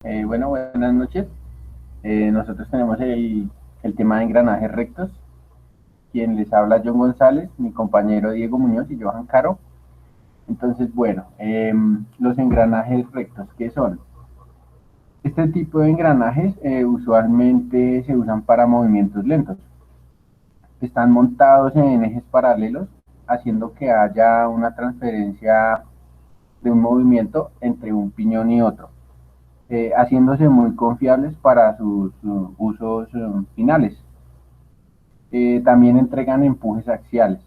Bueno, buenas noches. Nosotros tenemos el tema de engranajes rectos. Quien les habla, John González, mi compañero Diego Muñoz y Johan Caro. Entonces, bueno, los engranajes rectos, ¿qué son? Este tipo de engranajes usualmente se usan para movimientos lentos. Están montados en ejes paralelos, haciendo que haya una transferencia de un movimiento entre un piñón y otro, haciéndose muy confiables para sus usos finales. También entregan empujes axiales.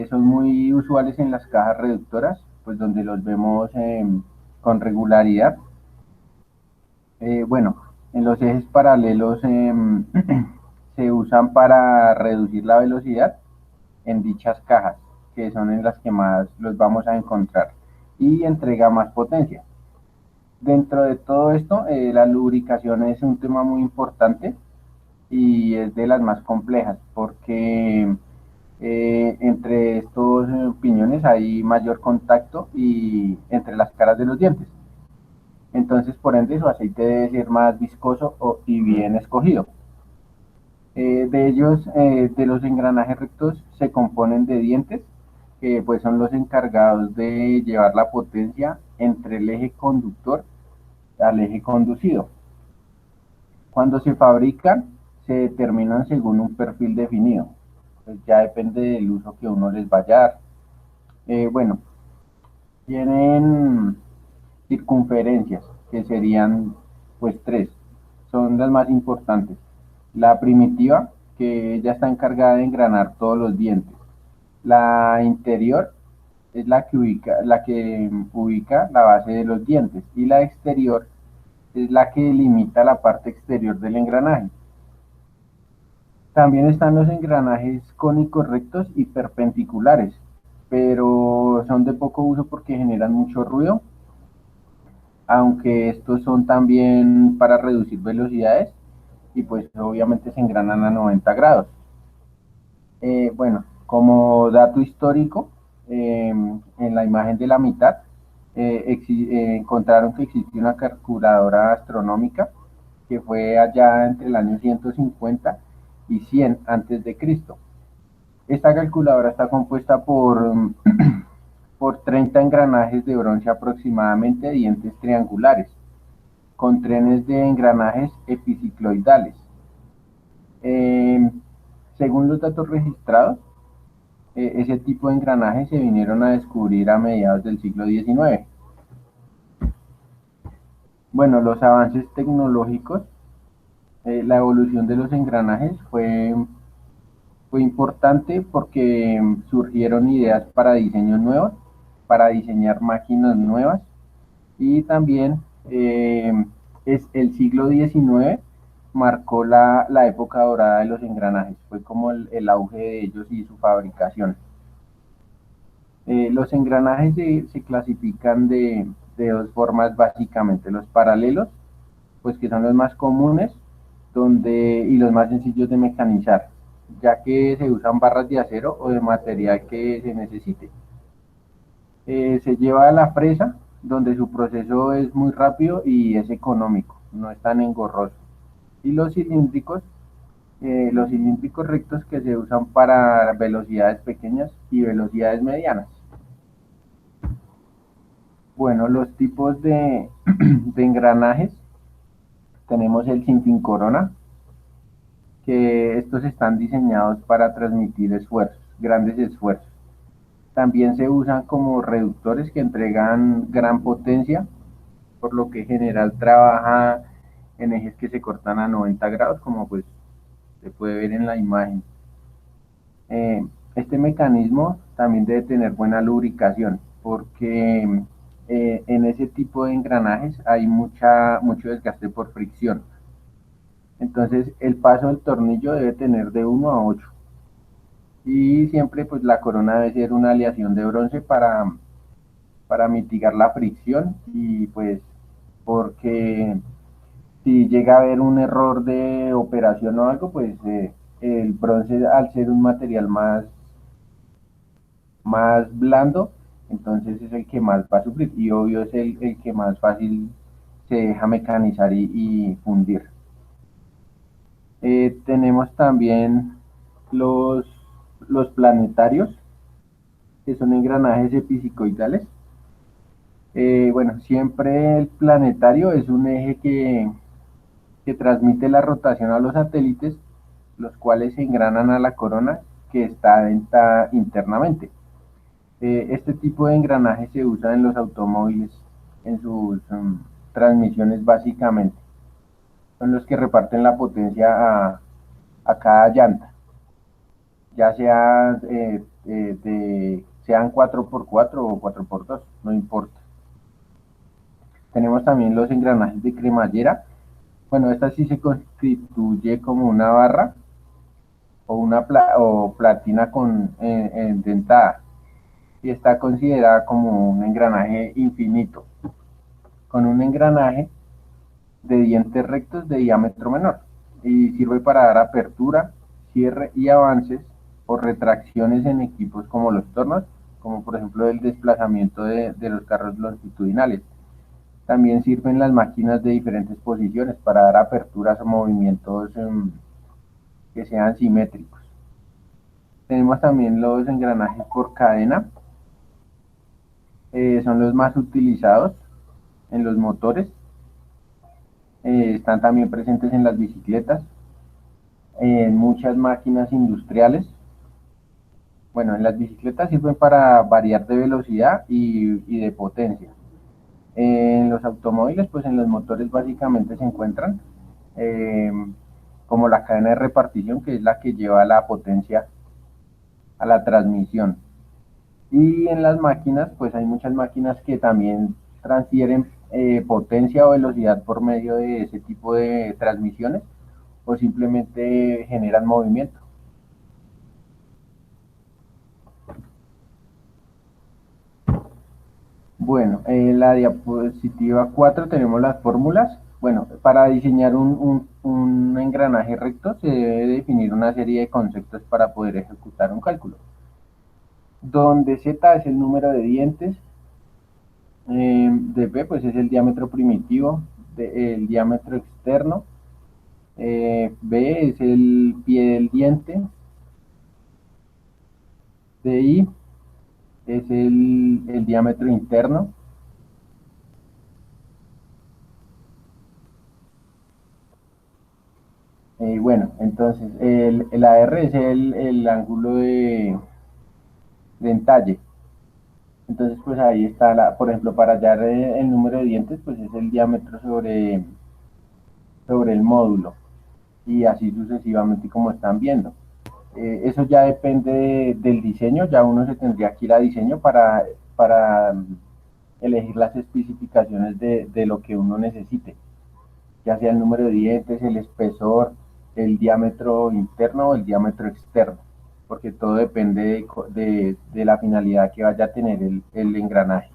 Son muy usuales en las cajas reductoras, pues donde los vemos con regularidad. Bueno, en los ejes paralelos se usan para reducir la velocidad en dichas cajas, que son en las que más los vamos a encontrar, y entrega más potencia. Dentro de todo esto, la lubricación es un tema muy importante y es de las más complejas, porque entre estos piñones hay mayor contacto y entre las caras de los dientes. Entonces, por ende, su aceite debe ser más viscoso y bien escogido. De ellos, de los engranajes rectos, se componen de dientes, que pues son los encargados de llevar la potencia entre el eje conductor al eje conducido. Cuando se fabrican, se determinan según un perfil definido. Pues ya depende del uso que uno les vaya a dar. Bueno, tienen circunferencias, que serían pues tres, son las más importantes. La primitiva, que ya está encargada de engranar todos los dientes. La interior es la que ubica la base de los dientes. Y la exterior es la que limita la parte exterior del engranaje. También están los engranajes cónicos rectos y perpendiculares, pero son de poco uso porque generan mucho ruido, aunque estos son también para reducir velocidades y pues obviamente se engranan a 90 grados. Bueno, como dato histórico, en la imagen de la mitad encontraron que existía una calculadora astronómica que fue allá entre el año 150 y 100 antes de Cristo. Esta calculadora está compuesta por 30 engranajes de bronce aproximadamente, dientes triangulares, con trenes de engranajes epicicloidales. Eh, Según los datos registrados, ese tipo de engranajes se vinieron a descubrir a mediados del siglo XIX. Bueno, los avances tecnológicos, la evolución de los engranajes fue importante porque surgieron ideas para diseños nuevos, para diseñar máquinas nuevas y también es el siglo XIX marcó la época dorada de los engranajes, fue como el auge de ellos y su fabricación. Los engranajes se clasifican de dos formas básicamente, los paralelos, pues que son los más comunes y los más sencillos de mecanizar, ya que se usan barras de acero o de material que se necesite. Se lleva a la fresa, donde su proceso es muy rápido y es económico, no es tan engorroso. Y los cilíndricos rectos que se usan para velocidades pequeñas y velocidades medianas. Bueno, los tipos de engranajes, tenemos el sin corona, que estos están diseñados para transmitir esfuerzos, grandes esfuerzos. También se usan como reductores que entregan gran potencia, por lo que en general trabaja en ejes que se cortan a 90 grados, como pues se puede ver en la imagen. Este mecanismo también debe tener buena lubricación, porque en ese tipo de engranajes hay mucho desgaste por fricción. Entonces el paso del tornillo debe tener de 1 a 8. Y siempre pues la corona debe ser una aleación de bronce para mitigar la fricción y pues porque si llega a haber un error de operación o algo, pues el bronce al ser un material más blando, entonces es el que más va a sufrir y obvio es el que más fácil se deja mecanizar y fundir. Tenemos también los, los planetarios, que son engranajes episcoidales. Bueno, siempre el planetario es un eje que transmite la rotación a los satélites, los cuales se engranan a la corona que está internamente. Este tipo de engranaje se usa en los automóviles, en sus transmisiones básicamente. Son los que reparten la potencia a cada llanta, ya sea, sean 4x4 o 4x2, no importa. Tenemos también los engranajes de cremallera. Bueno, esta sí se constituye como una barra o una platina dentada y está considerada como un engranaje infinito, con un engranaje de dientes rectos de diámetro menor y sirve para dar apertura, cierre y avances o retracciones en equipos como los tornos, como por ejemplo el desplazamiento de los carros longitudinales. También sirven las máquinas de diferentes posiciones para dar aperturas o movimientos que sean simétricos. Tenemos también los engranajes por cadena, son los más utilizados en los motores, están también presentes en las bicicletas, en muchas máquinas industriales. Bueno, en las bicicletas sirven para variar de velocidad y de potencia. En los automóviles, pues en los motores básicamente se encuentran eh, como la cadena de repartición, que es la que lleva la potencia a la transmisión. Y en las máquinas, pues hay muchas máquinas que también transfieren potencia o velocidad por medio de ese tipo de transmisiones o simplemente generan movimiento. Bueno, en la diapositiva 4 tenemos las fórmulas. Bueno, para diseñar un engranaje recto se debe definir una serie de conceptos para poder ejecutar un cálculo. Donde Z es el número de dientes, de P pues es el diámetro primitivo, el diámetro externo, B es el pie del diente, DI es el diámetro interno, bueno, entonces el AR es el ángulo de entalle. Entonces, pues ahí está, por ejemplo, para hallar el número de dientes, pues es el diámetro sobre el módulo y así sucesivamente como están viendo. Eso ya depende del diseño, ya uno se tendría que ir a diseño para elegir las especificaciones de lo que uno necesite, ya sea el número de dientes, el espesor, el diámetro interno o el diámetro externo, porque todo depende de la finalidad que vaya a tener el engranaje.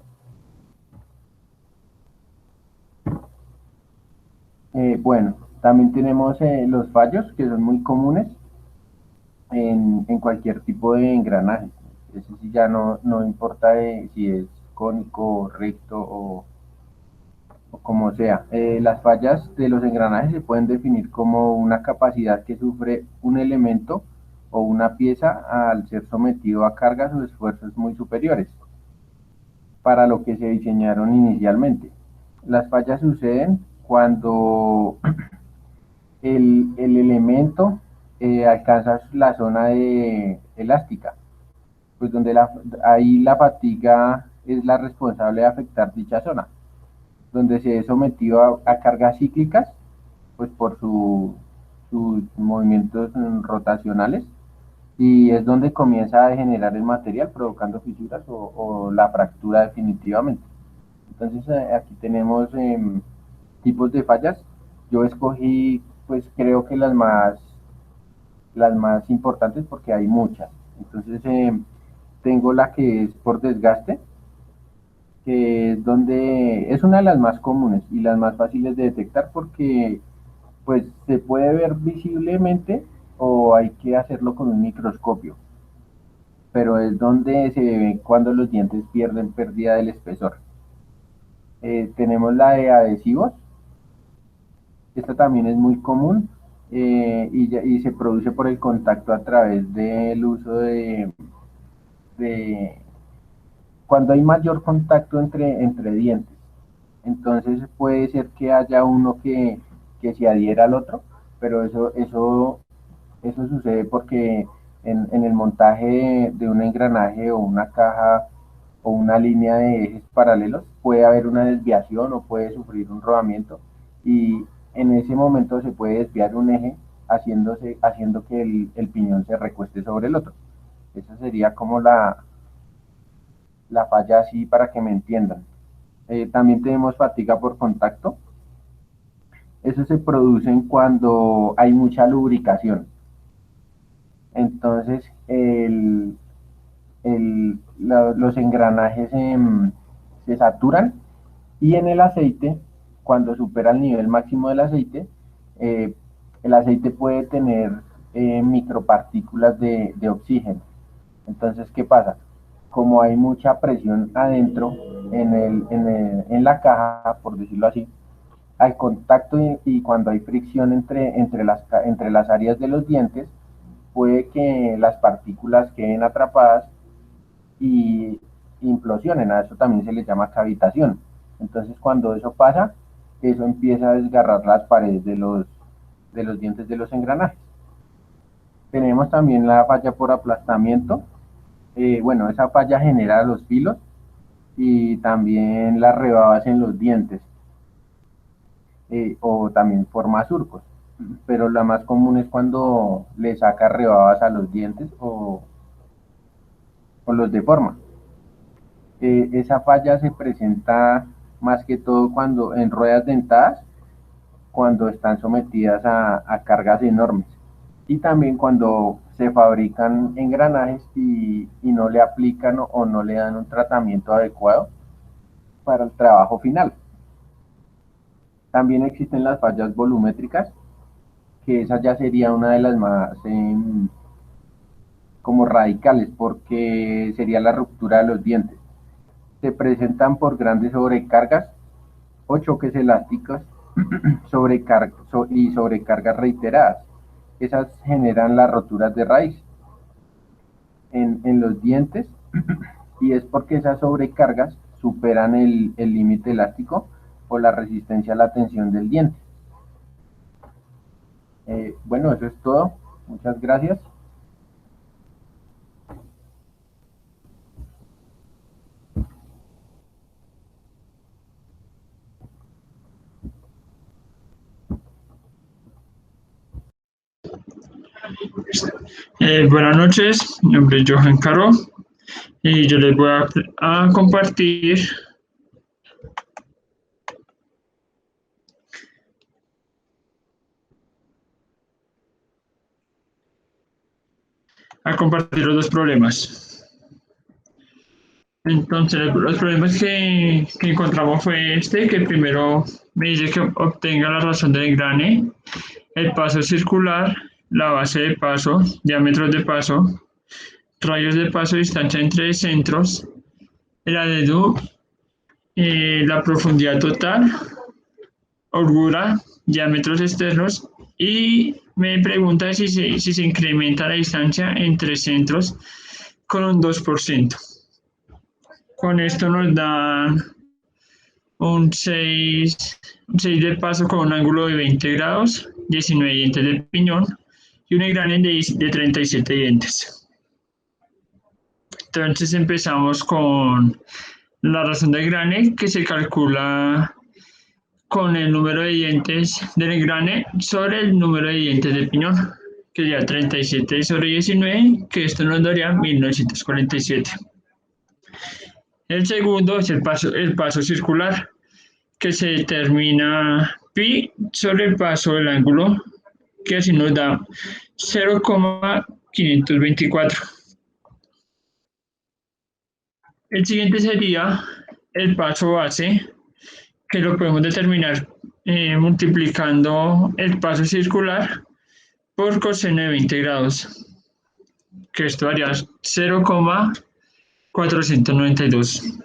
Bueno, también tenemos los fallos que son muy comunes en cualquier tipo de engranaje. Eso sí ya no importa si es cónico, recto o como sea. Las fallas de los engranajes se pueden definir como una capacidad que sufre un elemento o una pieza al ser sometido a cargas o esfuerzos muy superiores para lo que se diseñaron inicialmente. Las fallas suceden cuando el elemento alcanza la zona elástica, pues donde ahí la fatiga es la responsable de afectar dicha zona, donde se es sometido a cargas cíclicas, pues por sus movimientos rotacionales, y es donde comienza a degenerar el material, provocando fisuras o la fractura definitivamente. Entonces aquí tenemos tipos de fallas. Yo escogí, pues creo que las más importantes porque hay muchas. Entonces tengo la que es por desgaste, que es donde es una de las más comunes y las más fáciles de detectar porque pues se puede ver visiblemente o hay que hacerlo con un microscopio, pero es donde se ve cuando los dientes pierden pérdida del espesor. Tenemos la de adhesivos, Esta también es muy común y se produce por el contacto a través del uso de cuando hay mayor contacto entre dientes. Entonces puede ser que haya uno que se adhiera al otro, pero eso sucede porque en el montaje de un engranaje o una caja o una línea de ejes paralelos puede haber una desviación o puede sufrir un rodamiento y en ese momento se puede desviar un eje haciendo que el piñón se recueste sobre el otro. Esa sería como la falla así para que me entiendan. También tenemos fatiga por contacto. Eso se produce cuando hay mucha lubricación. Entonces, los engranajes se saturan y en el aceite, cuando supera el nivel máximo del aceite, eh, el aceite puede tener micropartículas de oxígeno. Entonces, ¿qué pasa? Como hay mucha presión adentro en la caja, por decirlo así, al contacto y cuando hay fricción entre las áreas de los dientes, puede que las partículas queden atrapadas y implosionen. A eso también se le llama cavitación. Entonces, cuando eso pasa, eso empieza a desgarrar las paredes de los dientes de los engranajes. Tenemos también la falla por aplastamiento. Bueno, esa falla genera los filos y también las rebabas en los dientes o también forma surcos. Pero la más común es cuando le saca rebabas a los dientes o los deforma. Esa falla se presenta más que todo cuando en ruedas dentadas, cuando están sometidas a cargas enormes. Y también cuando se fabrican engranajes y no le aplican o no le dan un tratamiento adecuado para el trabajo final. También existen las fallas volumétricas, que esa ya sería una de las más como radicales, porque sería la ruptura de los dientes. Se presentan por grandes sobrecargas o choques elásticos y sobrecargas reiteradas. Esas generan las roturas de raíz en los dientes y es porque esas sobrecargas superan el límite elástico o la resistencia a la tensión del diente. Bueno, eso es todo. Muchas gracias. Buenas noches, mi nombre es Johan Caro y yo les voy a compartir los dos problemas. Entonces, los problemas que encontramos fue que primero me dice que obtenga la razón del engrane, el paso circular, la base de paso, diámetros de paso, rayos de paso, distancia entre centros, el ADEDU, la profundidad total, holgura, diámetros externos y me pregunta si se incrementa la distancia entre centros con un 2%. Con esto nos dan un 6 de paso con un ángulo de 20 grados, 19 dientes de piñón y un engrane de 37 dientes. Entonces empezamos con la razón del engrane que se calcula con el número de dientes del engrane sobre el número de dientes del piñón, que sería 37 sobre 19, que esto nos daría 1947. El segundo es el paso circular, que se determina pi sobre el paso del ángulo, que así nos da 0,524. El siguiente sería el paso base, que lo podemos determinar multiplicando el paso circular por coseno de 20 grados, que esto daría 0,492.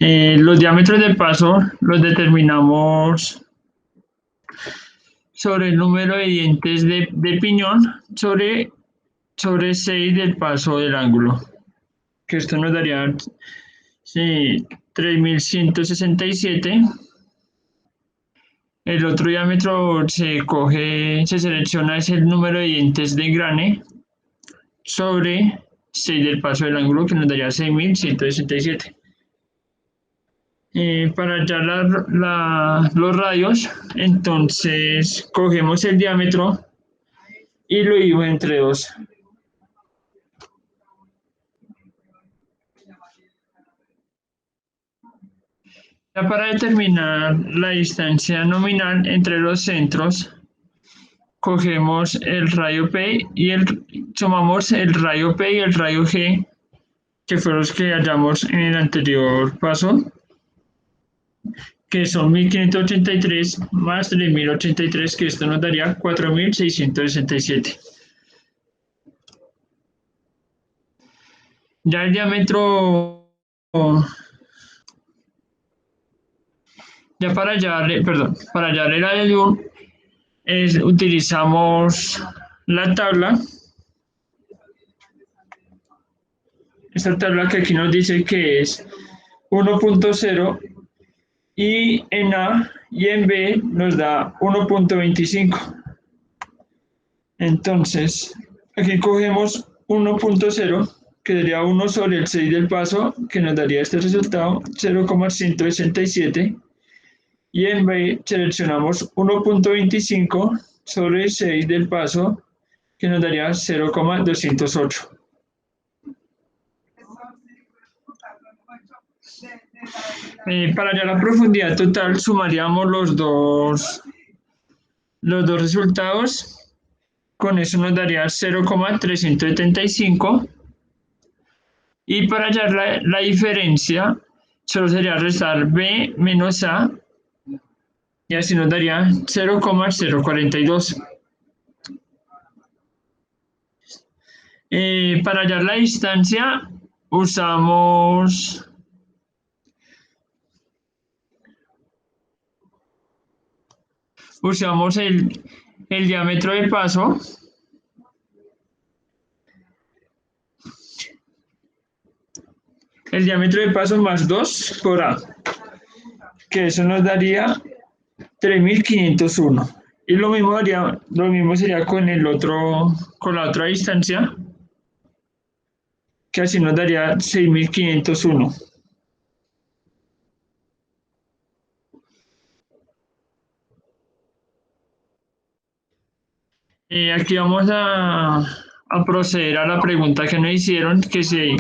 Los diámetros de paso los determinamos sobre el número de dientes de piñón sobre 6 del paso del ángulo, que esto nos daría 3167. El otro diámetro se selecciona es el número de dientes de engrane sobre 6 del paso del ángulo, que nos daría 6167. Para hallar los radios, entonces cogemos el diámetro y lo divido entre 2. Ya para determinar la distancia nominal entre los centros, cogemos el radio P y sumamos el radio P y el radio G, que fueron los que hallamos en el anterior paso, que son 1583 más 3083, que esto nos daría 4667. Ya el diámetro, ya para hallar el radio utilizamos la tabla. Esta tabla que aquí nos dice que es 1.0 y en A y en B nos da 1.25. Entonces, aquí cogemos 1.0, que sería 1 sobre el 6 del paso, que nos daría este resultado, 0,167. Y en B seleccionamos 1.25 sobre 6 del paso, que nos daría 0,208. Para hallar la profundidad total sumaríamos los dos resultados. Con eso nos daría 0,375. Y para hallar la diferencia, solo sería restar B menos A, y así nos daría 0,042. Para hallar la distancia, usamos el diámetro de paso. El diámetro de paso más 2 por A, que eso nos daría 3501. Y lo mismo sería con la otra distancia, que así nos daría 6501. Aquí vamos a proceder a la pregunta que nos hicieron, que si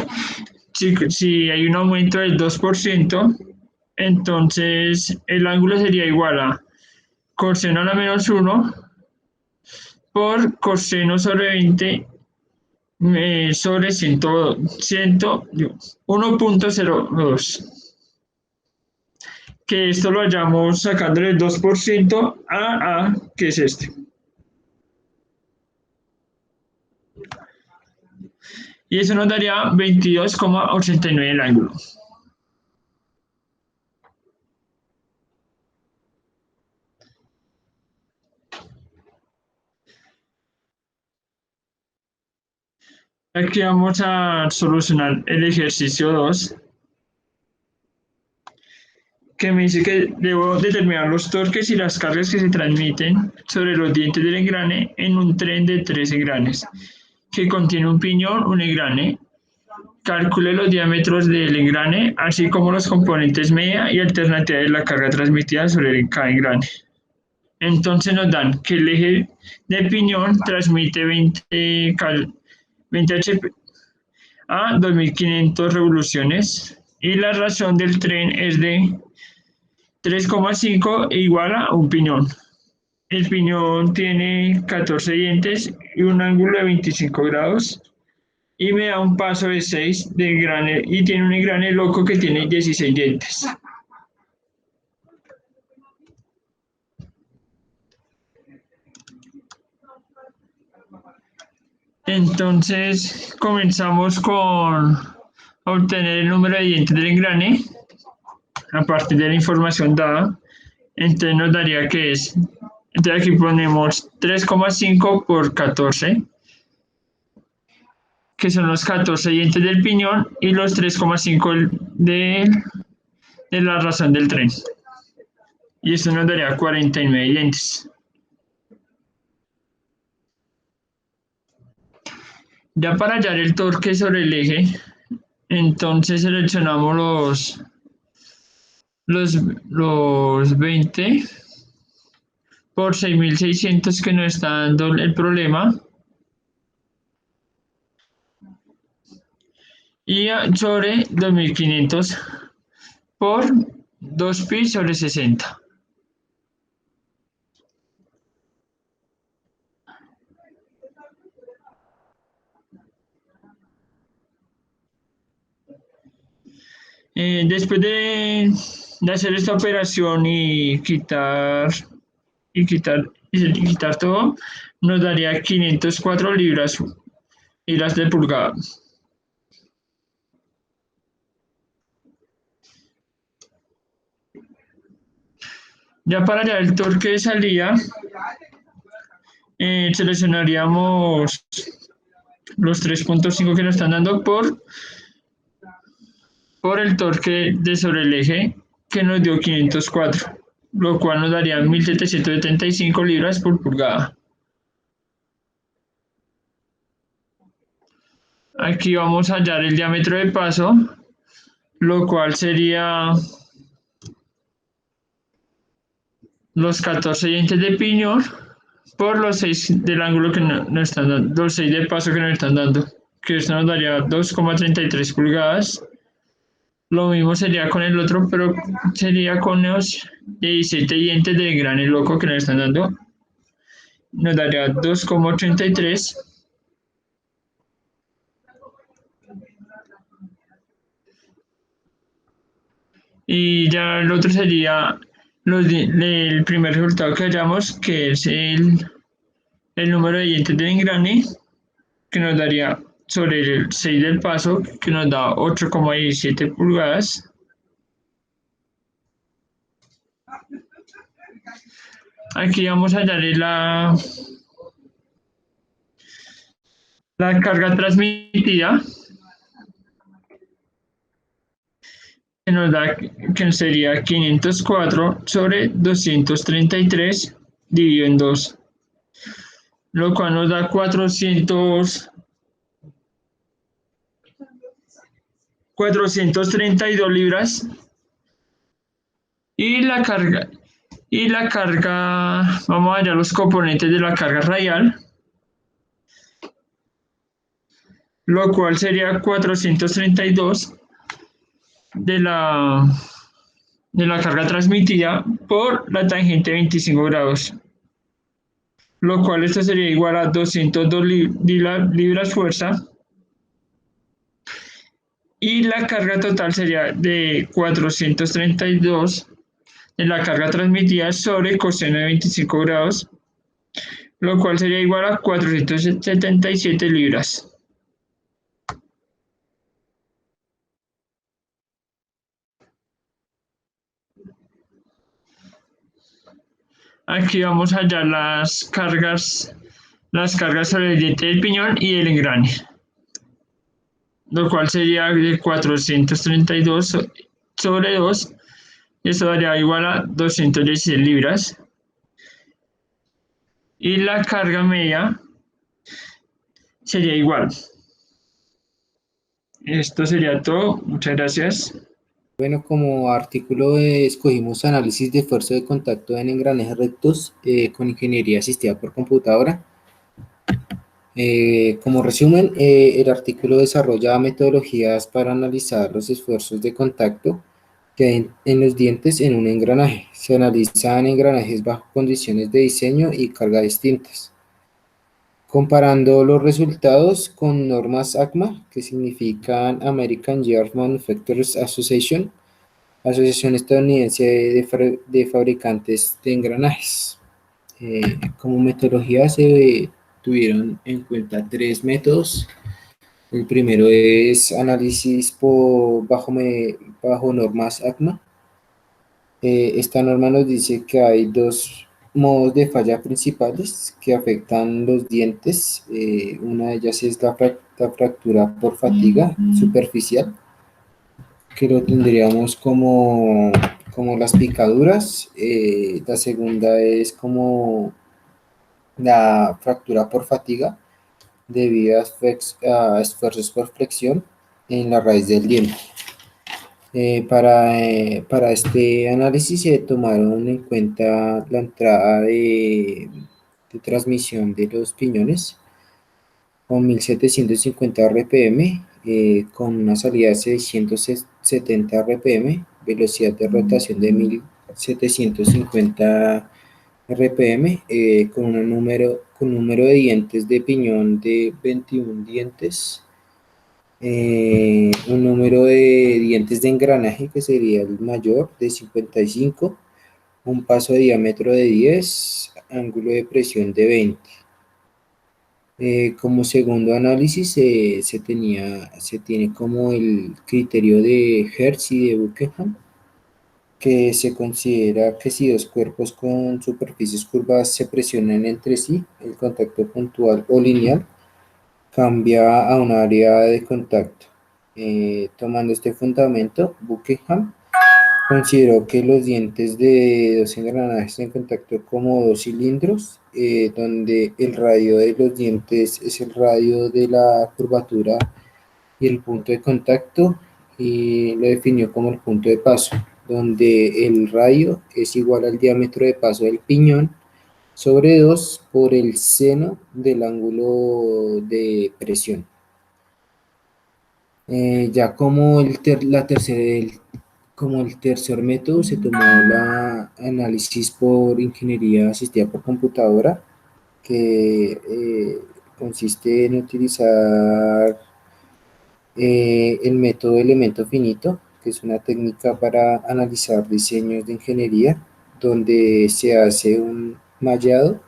hay un aumento del 2%, entonces el ángulo sería igual a coseno a la menos 1 por coseno sobre 20 sobre 1.02. Que esto lo hallamos sacándole el 2% a A, que es este. Y eso nos daría 22,89 el ángulo. Aquí vamos a solucionar el ejercicio 2, que me dice que debo determinar los torques y las cargas que se transmiten sobre los dientes del engrane en un tren de 3 engranes, que contiene un piñón, un engrane. Calcule los diámetros del engrane, así como los componentes media y alternativa de la carga transmitida sobre cada engrane. Entonces nos dan que el eje de piñón transmite 20 HP a 2500 revoluciones y la razón del tren es de 3,5 igual a un piñón. El piñón tiene 14 dientes y un ángulo de 25 grados y me da un paso de 6 de engrane y tiene un engrane loco que tiene 16 dientes. Entonces comenzamos con obtener el número de dientes del engrane. a partir de la información dada. Entonces nos daría que es, entonces aquí ponemos 3,5 por 14, que son los 14 dientes del piñón y los 3,5 de la razón del tren. Y esto nos daría 49 dientes. Ya para hallar el torque sobre el eje, entonces seleccionamos los 20 por 6.600 que nos está dando el problema. Y sobre 2.500 por 2pi sobre 60. Después de hacer esta operación y quitar todo, nos daría 504 libras de pulgada. Ya para hallar el torque de salida, seleccionaríamos los 3,5 que nos están dando por el torque de sobre el eje que nos dio 504, lo cual nos daría 1.775 libras por pulgada. Aquí vamos a hallar el diámetro de paso, lo cual sería los 14 dientes de piñón por los 6 del ángulo que nos están dando, los 6 de paso que nos están dando, que esto nos daría 2,33 pulgadas. Lo mismo sería con el otro, pero sería con los 17 dientes de engrane loco que nos están dando. Nos daría 2,83. Y ya el otro sería el primer resultado que hallamos, que es el número de dientes del engrane, que nos daría sobre el 6 del paso, que nos da 8,17 pulgadas. Aquí vamos a hallar la carga transmitida, que nos da, que sería 504 sobre 233 dividido en 2, lo cual nos da 432 libras. Y la carga, vamos a hallar los componentes de la carga radial, lo cual sería 432 de la carga transmitida por la tangente 25 grados, lo cual esto sería igual a 202 libras fuerza, y la carga total sería de 432 de la carga transmitida sobre coseno de 25 grados, lo cual sería igual a 477 libras. Aquí vamos a hallar las cargas sobre el diente del piñón y el engrane, lo cual sería de 432 sobre 2, y esto daría igual a 216 libras. Y la carga media sería igual. Esto sería todo. Muchas gracias. Bueno, como artículo escogimos análisis de esfuerzo de contacto en engranajes rectos con ingeniería asistida por computadora. Como resumen, el artículo desarrolla metodologías para analizar los esfuerzos de contacto que hay en los dientes en un engranaje. Se analizan engranajes bajo condiciones de diseño y carga distintas, comparando los resultados con normas ACMA, que significan American Yard Manufacturers Association, Asociación Estadounidense de Fabricantes de Engranajes. Como metodología se tuvieron en cuenta 3 métodos. El primero es análisis bajo normas ACMA. Esta norma nos dice que hay dos modos de falla principales que afectan los dientes. Una de ellas es la fractura por fatiga superficial, que lo tendríamos como las picaduras. La segunda es como la fractura por fatiga debido a esfuerzos por flexión en la raíz del diente. Para este análisis se tomaron en cuenta la entrada de transmisión de los piñones con 1750 RPM, con una salida de 670 RPM, velocidad de rotación de 1750 RPM, con número de dientes de piñón de 21 dientes, un número de dientes de engranaje que sería el mayor de 55, un paso de diámetro de 10, ángulo de presión de 20. Como segundo análisis se tiene como el criterio de Hertz y de Buckingham, que se considera que si dos cuerpos con superficies curvas se presionan entre sí, el contacto puntual o lineal cambia a un área de contacto. Tomando este fundamento, Buckingham consideró que los dientes de dos engranajes en contacto como dos cilindros, donde el radio de los dientes es el radio de la curvatura y el punto de contacto, y lo definió como el punto de paso, donde el radio es igual al diámetro de paso del piñón sobre 2 por el seno del ángulo de presión. Ya como como el tercer método se tomó la análisis por ingeniería asistida por computadora, que consiste en utilizar el método de elemento finito, que es una técnica para analizar diseños de ingeniería, donde se hace un mallado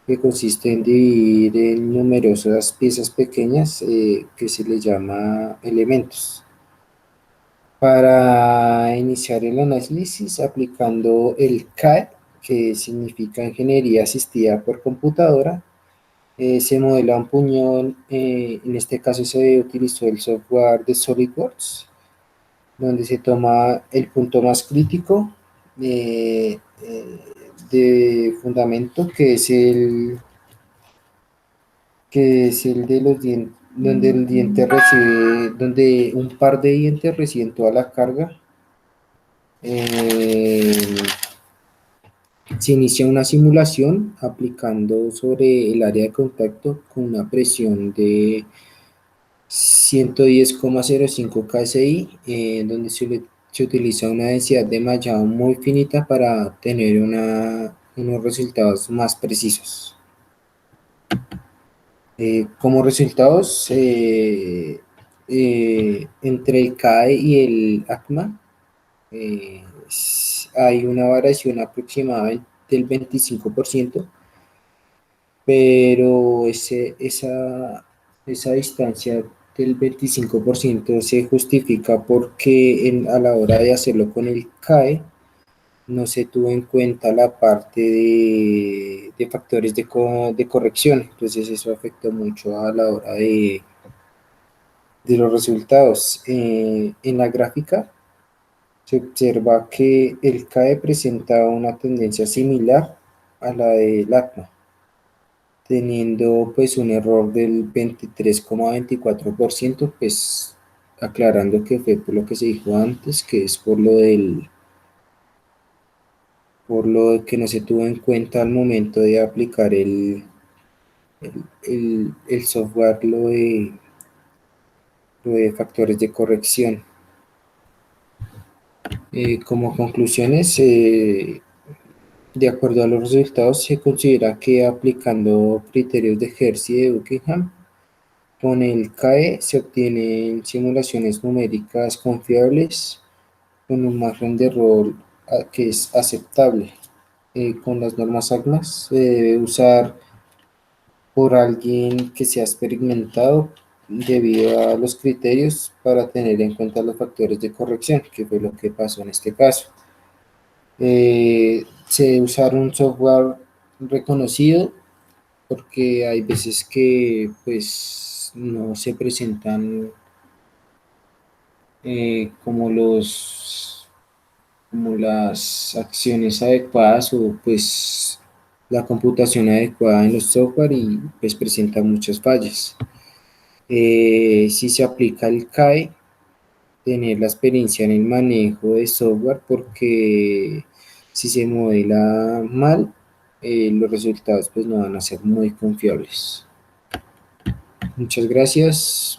que consiste en dividir en numerosas piezas pequeñas que se le llama elementos. Para iniciar el análisis aplicando el CAE, que significa Ingeniería Asistida por Computadora, se modela un puñón, en este caso se utilizó el software de SolidWorks, donde se toma el punto más crítico de fundamento, que es el de los dientes, donde el diente recibe, donde un par de dientes reciben toda la carga. Se inicia una simulación aplicando sobre el área de contacto con una presión de 110,05 KSI, donde se utiliza una densidad de mallado muy finita para tener unos resultados más precisos. Como resultados, entre el CAE y el ACMA hay una variación aproximada del 25%, pero esa distancia del 25% se justifica porque a la hora de hacerlo con el CAE no se tuvo en cuenta la parte de factores de corrección, entonces eso afectó mucho a la hora de los resultados. En la gráfica se observa que el CAE presenta una tendencia similar a la del ACMA, teniendo pues un error del 23,24%, pues aclarando que fue por lo que se dijo antes, que es por lo que no se tuvo en cuenta al momento de aplicar el software, lo de factores de corrección. Como conclusiones, de acuerdo a los resultados, se considera que aplicando criterios de Hertz y de Buckingham, con el CAE se obtienen simulaciones numéricas confiables con un margen de error que es aceptable. Con las normas ACMA se debe usar por alguien que sea experimentado debido a los criterios para tener en cuenta los factores de corrección, que fue lo que pasó en este caso. Se debe usar un software reconocido porque hay veces que pues no se presentan como las acciones adecuadas o pues la computación adecuada en los software y pues presenta muchas fallas. Si se aplica el CAE, tener la experiencia en el manejo de software porque si se modela mal, los resultados pues no van a ser muy confiables. Muchas gracias.